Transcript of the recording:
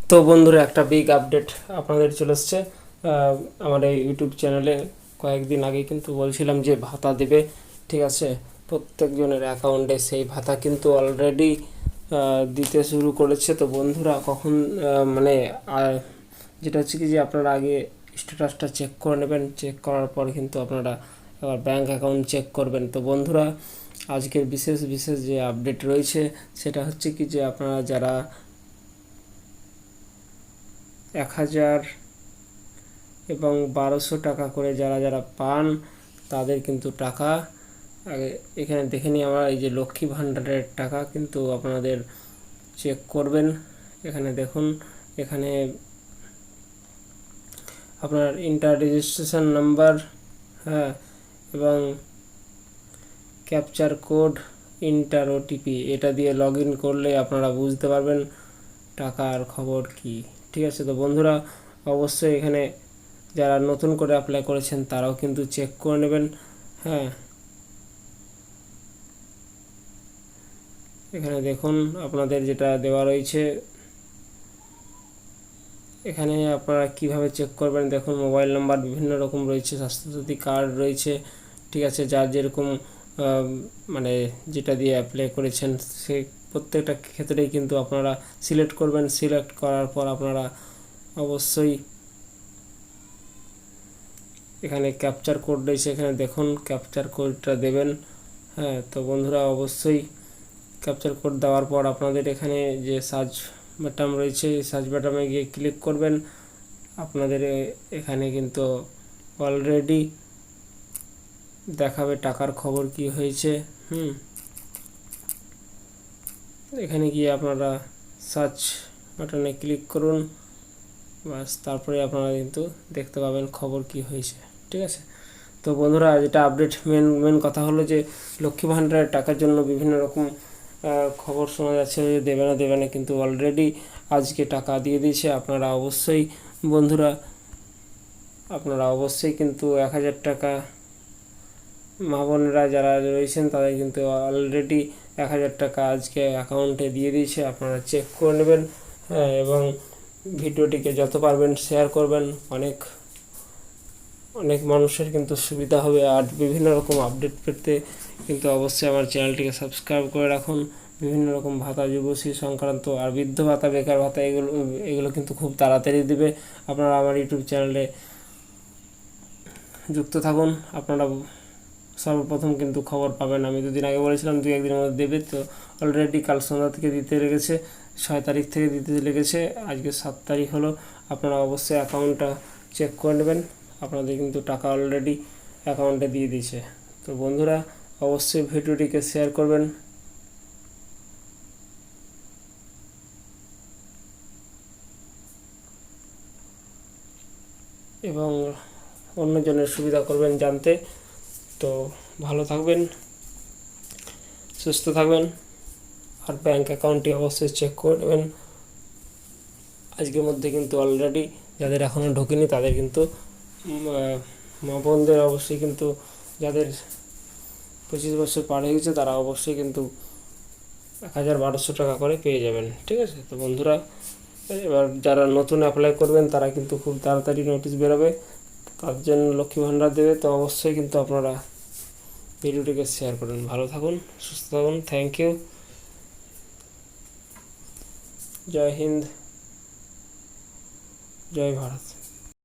তো বন্ধুরা, একটা বিগ আপডেট আপনাদের চলে এসছে। আমার এই ইউটিউব চ্যানেলে কয়েকদিন আগে কিন্তু বলছিলাম যে ভাতা দেবে, ঠিক আছে, প্রত্যেকজনের অ্যাকাউন্টে সেই ভাতা কিন্তু অলরেডি দিতে শুরু করেছে। তো বন্ধুরা, কখন মানে যেটা হচ্ছে কি যে আপনারা আগে স্ট্যাটাসটা চেক করে নেবেন, চেক করার পর কিন্তু আপনারা আবার ব্যাঙ্ক অ্যাকাউন্ট চেক করবেন। তো বন্ধুরা, আজকের বিশেষ বিশেষ যে আপডেট রয়েছে সেটা হচ্ছে কি যে আপনারা যারা 1000 এবং 1200 টাকা করে যারা যারা পান তাদের কিন্তু টাকা আগে এখানে দেখে নিই আমরা। এই যে লক্ষ্মী ভাণ্ডারের টাকা কিন্তু আপনাদের চেক করবেন। এখানে দেখুন, এখানে আপনার ইন্টার রেজিস্ট্রেশন নাম্বার, হ্যাঁ, এবং ক্যাপচার কোড, ইন্টার ওটিপি, এটা দিয়ে লগ ইন করলে আপনারা বুঝতে পারবেন টাকার খবর কি, ঠিক আছে। তো বন্ধুরা, অবশ্যই এখানে যারা নতুন করে অ্যাপ্লাই করেছেন তারাও কিন্তু চেক করে নেবেন। হ্যাঁ, এখানে দেখুন আপনাদের যেটা দেওয়া রয়েছে, এখানে আপনারা কিভাবে চেক করবেন দেখুন। মোবাইল নাম্বার বিভিন্ন রকম রয়েছে, স্বাস্থ্যসাথী কার্ড রয়েছে, ঠিক আছে। যার যেরকম মানে যেটা দিয়ে অ্যাপ্লাই করেছেন সেই প্রত্যেকটা ক্ষেত্রেই কিন্তু আপনারা সিলেক্ট করবেন। সিলেক্ট করার পর আপনারা অবশ্যই এখানে ক্যাপচার কোড রয়েছে, এখানে দেখুন ক্যাপচার কোডটা দেবেন। হ্যাঁ, তো বন্ধুরা, অবশ্যই ক্যাপচার কোড দেওয়ার পর আপনাদের এখানে যে সার্চ বাটন রয়েছে, সার্চ বাটনে গিয়ে ক্লিক করবেন। আপনাদের এখানে কিন্তু অলরেডি দেখাবে টাকার খবর কি হয়েছে। এখানে গিয়ে আপনারা সার্চ বাটনে ক্লিক করুন, বাস, তারপরে আপনারা কিন্তু দেখতে পাবেন খবর কি হয়েছে, ঠিক আছে। তো বন্ধুরা, যেটা আপডেট মেন কথা হলো যে লক্ষ্মী ভাণ্ডারের টাকার জন্য বিভিন্ন রকম খবর শোনা যাচ্ছে যে দেবে না, কিন্তু অলরেডি আজকে টাকা দিয়ে দিয়েছে। আপনারা অবশ্যই বন্ধুরা, আপনারা অবশ্যই কিন্তু 1000 টাকা, মা বোনেরা যারা রয়েছেন তাদের কিন্তু অলরেডি 1000 টাকা আজকে অ্যাকাউন্টে দিয়ে দিয়েছে। আপনারা চেক করে নেবেন। হ্যাঁ, এবং ভিডিওটিকে যত পারবেন শেয়ার করবেন। অনেক অনেক মানুষের কিন্তু সুবিধা হবে। আর বিভিন্ন রকম আপডেট পেতে কিন্তু অবশ্যই আমার চ্যানেলটিকে সাবস্ক্রাইব করে রাখুন। বিভিন্ন রকম ভাতা, যুবশ্রী সংক্রান্ত আর বৃদ্ধ ভাতা, বেকার ভাতা, এগুলো কিন্তু খুব তাড়াতাড়ি দিবে। আপনারা আমার ইউটিউব চ্যানেলে যুক্ত থাকুন। আপনারা সর্বপ্রথম কিন্তু খবর পাবেন। আমি দুদিন আগে বলেছিলাম 2-1 দিনের মধ্যে দেবে, তো অলরেডি কাল সন্ধ্যা থেকে দিতে লেগেছে, 6 তারিখ থেকে দিতে লেগেছে, আজকে 7 তারিখ হলো। আপনারা অবশ্যই অ্যাকাউন্টটা চেক করে নেবেন। আপনাদের কিন্তু টাকা অলরেডি অ্যাকাউন্টে দিয়ে দিয়েছে। তো বন্ধুরা, অবশ্যই ভিডিওটিকে শেয়ার করবেন এবং অন্যজনের সুবিধা করবেন জানতে। তো ভালো থাকবেন, সুস্থ থাকবেন, আর ব্যাঙ্ক অ্যাকাউন্টটি অবশ্যই চেক করে নেবেন। আজকের মধ্যে কিন্তু অলরেডি যাদের এখনও ঢোকেনি তাদের কিন্তু মা বোনদের অবশ্যই কিন্তু, যাদের 25 বছর পার হয়ে গেছে তারা অবশ্যই কিন্তু 1000-1200 টাকা করে পেয়ে যাবেন, ঠিক আছে। তো বন্ধুরা, এবার যারা নতুন অ্যাপ্লাই করবেন তারা কিন্তু খুব তাড়াতাড়ি নোটিশ বেরোবে, তার জন্য লক্ষ্মী ভাণ্ডার দেবে। তো অবশ্যই কিন্তু আপনারা ভিডিওটিকে শেয়ার করুন। ভালো থাকুন, সুস্থ থাকুন, থ্যাংক ইউ, জয় হিন্দ, জয় ভারত।